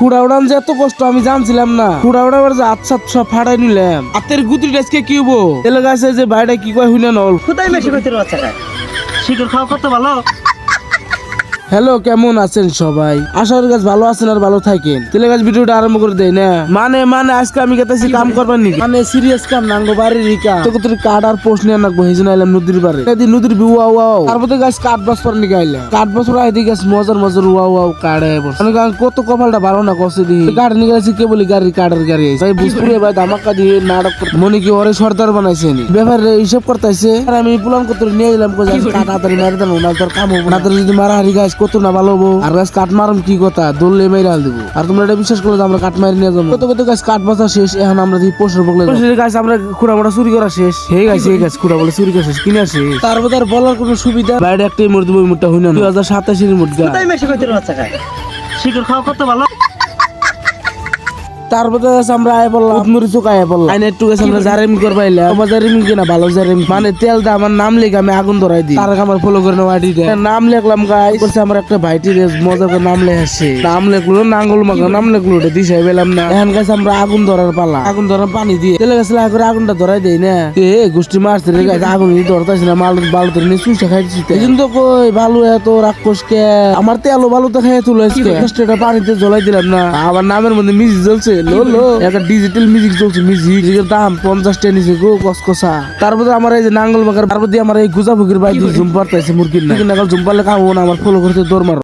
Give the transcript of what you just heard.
কুড়া উড়ান যে এত কষ্ট আমি জানছিলাম না। কুড়া উড়াবার যে আচ্ছা সব ফাটাই নিলাম। হাতের গুতি আজকে কি হবো? তেলে গাছে যে বাইরে কি কয় হুইনা নল। কোথায় বেশি করতে বাচ্চাটা শিকড় খাওয়া কত ভালো। হ্যালো, কেমন আছেন সবাই? আশা করি গাছ ভালো আছেন আর ভালো থাকেন। তেলে গাছ ভিডিওটা আরম্ভ করে দেয় না। মানে আজকে আমি গেতেছি কাম করবার নি, মানে সিরিয়াস কাম নাঙ্গো বাড়ির রিকা তো তোর কাঠ আর পোস্ট নিয়ে নাকবো হেজন আইলাম নদীর পারে। এদিন নদীর বিউ ওয়াও ওয়াও তারপরে গাছ কাঠ বাস পর নিকে আইলাম। কাঠ বছর আইদি গাছ মজার ওয়াও ওয়াও কাড়ে বসে কত কপালটা ভালো না কষে দি কাঠ নিয়ে গেছি কে বলি গাড়ি কাঠের গাড়ি ভাই বুঝপুরে ভাই ধামাকা দিয়ে নাটক করতে মনে কি ওরে সর্দার বানাইছে নি ব্যাপারে হিসাব করতেছে। আর আমি প্ল্যান করতে নিয়ে এলাম কাঠ হাতারি মারি দেবো না তোর কাম হবো না। তোর যদি মারা হারি গাছ কত না ভালো হবো। আর গাছ কাঠ মারম কি কথা দৌড়লে মেরে হাল দেবো। আর তোমরা এটা বিশ্বাস করো আমরা কাঠ মারি নিয়ে যাবো কত গাছ কাঠ বাঁচা শেষ। এখন আমরা পশুর বগলে গাছ আমরা খুঁড়া মোড়া চুরি করা শেষ হয়ে গেছে। এই গাছ খুঁড়া বলে চুরি করা শেষ কিনা শেষ। তারপর আর বলার কোনো সুবিধা বাইরে একটাই মুড়ি বই মুড়টা হইনা 2027 মুড়গা কোথায় বেশি করতে বাচ্চাটা শিকড় খাওয়া কত ভালো। তারপরে আমরা আয় বললাম উৎমুরি চোখ আয় বললাম আইনে একটু গেছে আমরা জারেমি করবাইলাম। তোমার জারেমি কিনা ভালো জারেমি মানে তেল দা আমার নাম লেখা আমি আগুন ধরাই দিই। তার আমার ফলো করে নেওয়া আইডি নাম লিখলাম গাই করছে আমার একটা ভাইটি মজা করে নাম লেখাচ্ছে। নাম লেখলো নাঙ্গল মাখা নাম লেখলো ওটা দিশাই পেলাম না। এখন গাছ আমরা আগুন ধরার পালা আগুন ধরার পানি দিয়ে তেলে গেছে করে আগুনটা ধরাই দেই না। এ গোষ্ঠী মারছে রে গাছ আগুন ধরতেছি না মাল বালু ধরে নিয়ে চুষা খাইছি। এই জন্য তো কই ভালো এত রাক্ষস কে আমার তেলো ভালো তো খাইয়ে তুলে এটা পানিতে জ্বলাই দিলাম না। আমার নামের মধ্যে মিউজিক জ্বলছে লো একটা ডিজিটাল মিউজিক চলছে। মিউজিকের দাম 50 টাকা নিচে গো কসকসা। তারপরে আমার এই যে নাঙ্গল মাখার তারপর দিয়ে আমার এই গুজা ফুকির বাইরে জুম পারতেছে মুরগির না জুম পারলে খাবো না। আমার ফলো করতে দৌড় মারো।